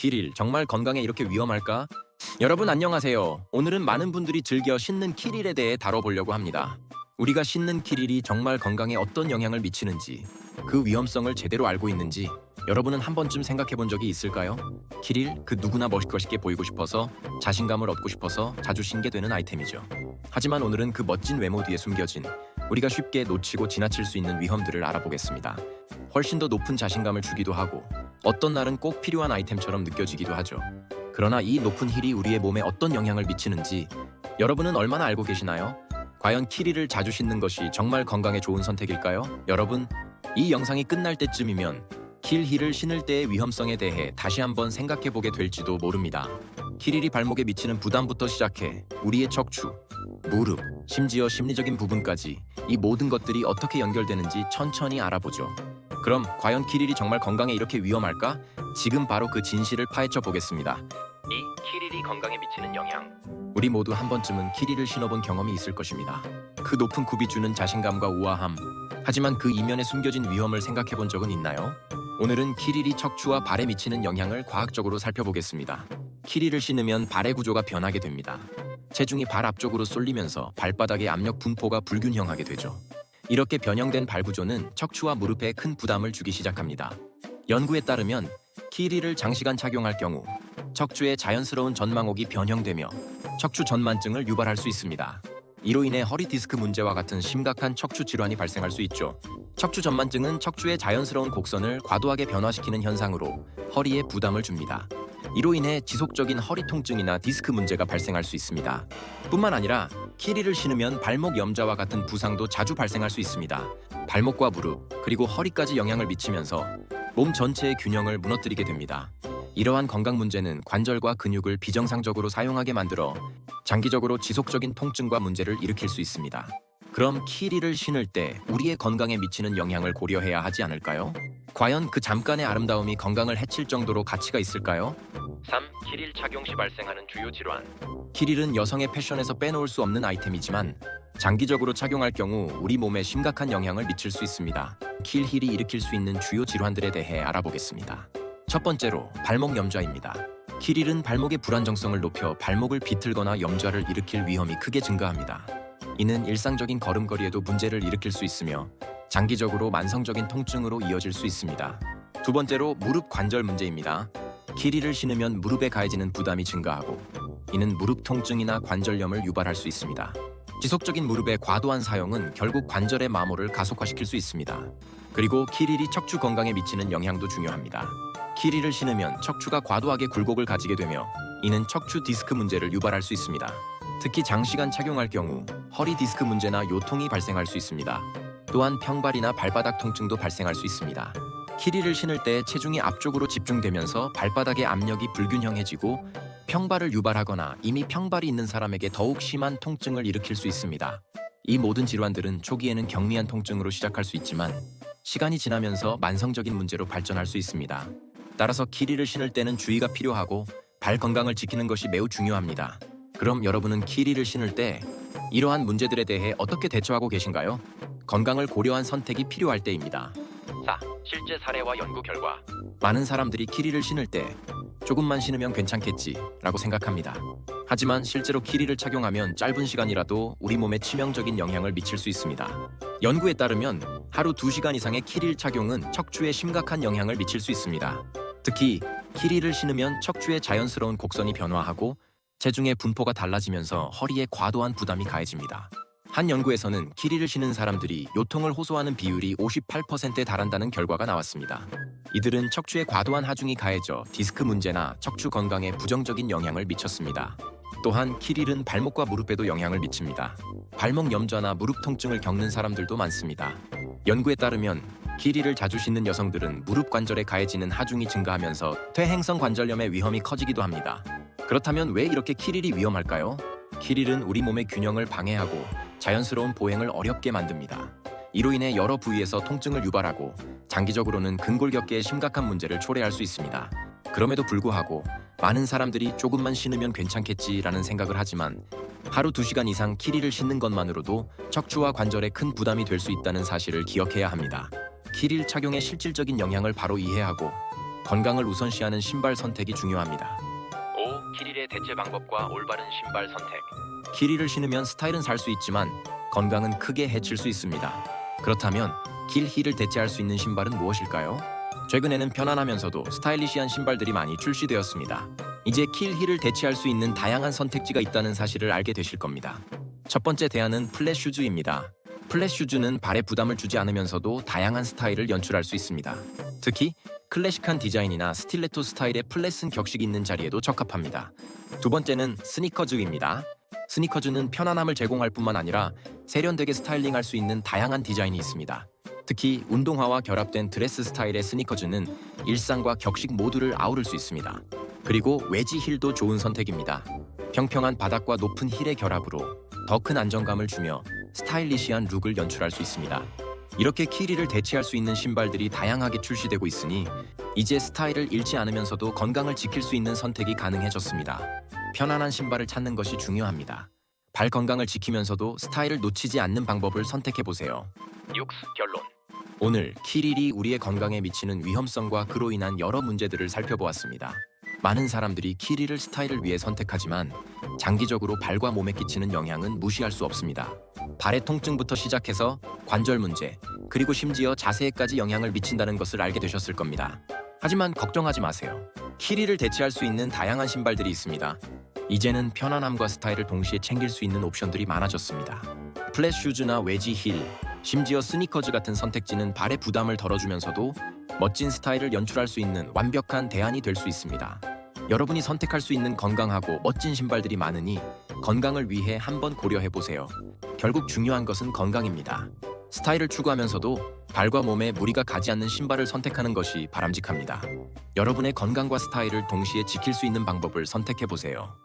키릴 정말 건강에 이렇게 위험할까? 여러분 안녕하세요. 오늘은 많은 분들이 즐겨 신는 키릴에 대해 다뤄보려고 합니다. 우리가 신는 키릴이 정말 건강에 어떤 영향을 미치는지, 그 위험성을 제대로 알고 있는지 여러분은 한 번쯤 생각해 본 적이 있을까요? 키릴, 그 누구나 멋있게 보이고 싶어서, 자신감을 얻고 싶어서 자주 신게 되는 아이템이죠. 하지만 오늘은 그 멋진 외모 뒤에 숨겨진 우리가 쉽게 놓치고 지나칠 수 있는 위험들을 알아보겠습니다. 훨씬 더 높은 자신감을 주기도 하고 어떤 날은 꼭 필요한 아이템처럼 느껴지기도 하죠. 그러나 이 높은 힐이 우리의 몸에 어떤 영향을 미치는지 여러분은 얼마나 알고 계시나요? 과연 키릴을 자주 신는 것이 정말 건강에 좋은 선택일까요? 여러분, 이 영상이 끝날 때쯤이면 힐을 신을 때의 위험성에 대해 다시 한번 생각해보게 될지도 모릅니다. 키릴이 발목에 미치는 부담부터 시작해 우리의 척추, 무릎, 심지어 심리적인 부분까지 이 모든 것들이 어떻게 연결되는지 천천히 알아보죠. 그럼 과연 키릴이 정말 건강에 이렇게 위험할까? 지금 바로 그 진실을 파헤쳐 보겠습니다. 이 키릴이 건강에 미치는 영향. 우리 모두 한 번쯤은 키릴을 신어본 경험이 있을 것입니다. 그 높은 굽이 주는 자신감과 우아함. 하지만 그 이면에 숨겨진 위험을 생각해 본 적은 있나요? 오늘은 키릴이 척추와 발에 미치는 영향을 과학적으로 살펴보겠습니다. 키릴을 신으면 발의 구조가 변하게 됩니다. 체중이 발 앞쪽으로 쏠리면서 발바닥의 압력 분포가 불균형하게 되죠. 이렇게 변형된 발 구조는 척추와 무릎에 큰 부담을 주기 시작합니다. 연구에 따르면 키릴을 장시간 착용할 경우 척추의 자연스러운 전망옥이 변형되며 척추 전만증을 유발할 수 있습니다. 이로 인해 허리 디스크 문제와 같은 심각한 척추 질환이 발생할 수 있죠. 척추 전만증은 척추의 자연스러운 곡선을 과도하게 변화시키는 현상으로 허리에 부담을 줍니다. 이로 인해 지속적인 허리 통증이나 디스크 문제가 발생할 수 있습니다. 뿐만 아니라 키릴을 신으면 발목 염좌와 같은 부상도 자주 발생할 수 있습니다. 발목과 무릎, 그리고 허리까지 영향을 미치면서 몸 전체의 균형을 무너뜨리게 됩니다. 이러한 건강 문제는 관절과 근육을 비정상적으로 사용하게 만들어 장기적으로 지속적인 통증과 문제를 일으킬 수 있습니다. 그럼 키릴을 신을 때 우리의 건강에 미치는 영향을 고려해야 하지 않을까요? 과연 그 잠깐의 아름다움이 건강을 해칠 정도로 가치가 있을까요? 3. 키릴 착용 시 발생하는 주요 질환. 키릴은 여성의 패션에서 빼놓을 수 없는 아이템이지만 장기적으로 착용할 경우 우리 몸에 심각한 영향을 미칠 수 있습니다. 힐이 일으킬 수 있는 주요 질환들에 대해 알아보겠습니다. 첫 번째로 발목 염좌입니다. 키릴은 발목의 불안정성을 높여 발목을 비틀거나 염좌를 일으킬 위험이 크게 증가합니다. 이는 일상적인 걸음걸이에도 문제를 일으킬 수 있으며 장기적으로 만성적인 통증으로 이어질 수 있습니다. 두 번째로 무릎 관절 문제입니다. 키릴을 신으면 무릎에 가해지는 부담이 증가하고 이는 무릎 통증이나 관절염을 유발할 수 있습니다. 지속적인 무릎의 과도한 사용은 결국 관절의 마모를 가속화시킬 수 있습니다. 그리고 키릴이 척추 건강에 미치는 영향도 중요합니다. 키릴을 신으면 척추가 과도하게 굴곡을 가지게 되며 이는 척추 디스크 문제를 유발할 수 있습니다. 특히 장시간 착용할 경우 허리 디스크 문제나 요통이 발생할 수 있습니다. 또한 평발이나 발바닥 통증도 발생할 수 있습니다. 키릴을 신을 때 체중이 앞쪽으로 집중되면서 발바닥의 압력이 불균형해지고 평발을 유발하거나 이미 평발이 있는 사람에게 더욱 심한 통증을 일으킬 수 있습니다. 이 모든 질환들은 초기에는 경미한 통증으로 시작할 수 있지만 시간이 지나면서 만성적인 문제로 발전할 수 있습니다. 따라서 키릴을 신을 때는 주의가 필요하고 발 건강을 지키는 것이 매우 중요합니다. 그럼 여러분은 키릴을 신을 때 이러한 문제들에 대해 어떻게 대처하고 계신가요? 건강을 고려한 선택이 필요할 때입니다. 4. 실제 사례와 연구 결과. 많은 사람들이 키릴을 신을 때 조금만 신으면 괜찮겠지 라고 생각합니다. 하지만 실제로 키릴을 착용하면 짧은 시간이라도 우리 몸에 치명적인 영향을 미칠 수 있습니다. 연구에 따르면 하루 2시간 이상의 키릴 착용은 척추에 심각한 영향을 미칠 수 있습니다. 특히 키릴을 신으면 척추의 자연스러운 곡선이 변화하고 체중의 분포가 달라지면서 허리에 과도한 부담이 가해집니다. 한 연구에서는 키릴을 신은 사람들이 요통을 호소하는 비율이 58%에 달한다는 결과가 나왔습니다. 이들은 척추에 과도한 하중이 가해져 디스크 문제나 척추 건강에 부정적인 영향을 미쳤습니다. 또한 키릴은 발목과 무릎에도 영향을 미칩니다. 발목 염좌나 무릎 통증을 겪는 사람들도 많습니다. 연구에 따르면 키릴을 자주 신는 여성들은 무릎 관절에 가해지는 하중이 증가하면서 퇴행성 관절염의 위험이 커지기도 합니다. 그렇다면 왜 이렇게 키릴이 위험할까요? 키릴은 우리 몸의 균형을 방해하고 자연스러운 보행을 어렵게 만듭니다. 이로 인해 여러 부위에서 통증을 유발하고 장기적으로는 근골격계에 심각한 문제를 초래할 수 있습니다. 그럼에도 불구하고 많은 사람들이 조금만 신으면 괜찮겠지라는 생각을 하지만 하루 2시간 이상 키릴을 신는 것만으로도 척추와 관절에 큰 부담이 될 수 있다는 사실을 기억해야 합니다. 키릴 착용의 실질적인 영향을 바로 이해하고 건강을 우선시하는 신발 선택이 중요합니다. 5. 키릴의 대체 방법과 올바른 신발 선택. 키릴을 신으면 스타일은 살 수 있지만 건강은 크게 해칠 수 있습니다. 그렇다면 길 힐을 대체할 수 있는 신발은 무엇일까요? 최근에는 편안하면서도 스타일리시한 신발들이 많이 출시되었습니다. 이제 킬 힐을 대체할 수 있는 다양한 선택지가 있다는 사실을 알게 되실 겁니다. 첫 번째 대안은 플랫 슈즈입니다. 플랫 슈즈는 발에 부담을 주지 않으면서도 다양한 스타일을 연출할 수 있습니다. 특히 클래식한 디자인이나 스틸레토 스타일의 플랫은 격식 있는 자리에도 적합합니다. 두 번째는 스니커즈입니다. 스니커즈는 편안함을 제공할 뿐만 아니라 세련되게 스타일링할 수 있는 다양한 디자인이 있습니다. 특히 운동화와 결합된 드레스 스타일의 스니커즈는 일상과 격식 모두를 아우를 수 있습니다. 그리고 웨지 힐도 좋은 선택입니다. 평평한 바닥과 높은 힐의 결합으로 더 큰 안정감을 주며 스타일리시한 룩을 연출할 수 있습니다. 이렇게 키릴을 대체할 수 있는 신발들이 다양하게 출시되고 있으니 이제 스타일을 잃지 않으면서도 건강을 지킬 수 있는 선택이 가능해졌습니다. 편안한 신발을 찾는 것이 중요합니다. 발 건강을 지키면서도 스타일을 놓치지 않는 방법을 선택해보세요. 6. 결론. 오늘 키릴이 우리의 건강에 미치는 위험성과 그로 인한 여러 문제들을 살펴보았습니다. 많은 사람들이 키릴을 스타일을 위해 선택하지만 장기적으로 발과 몸에 끼치는 영향은 무시할 수 없습니다. 발의 통증부터 시작해서 관절 문제, 그리고 심지어 자세에까지 영향을 미친다는 것을 알게 되셨을 겁니다. 하지만 걱정하지 마세요. 키릴을 대체할 수 있는 다양한 신발들이 있습니다. 이제는 편안함과 스타일을 동시에 챙길 수 있는 옵션들이 많아졌습니다. 플랫 슈즈나 웨지 힐, 심지어 스니커즈 같은 선택지는 발의 부담을 덜어주면서도 멋진 스타일을 연출할 수 있는 완벽한 대안이 될 수 있습니다. 여러분이 선택할 수 있는 건강하고 멋진 신발들이 많으니 건강을 위해 한번 고려해보세요. 결국 중요한 것은 건강입니다. 스타일을 추구하면서도 발과 몸에 무리가 가지 않는 신발을 선택하는 것이 바람직합니다. 여러분의 건강과 스타일을 동시에 지킬 수 있는 방법을 선택해보세요.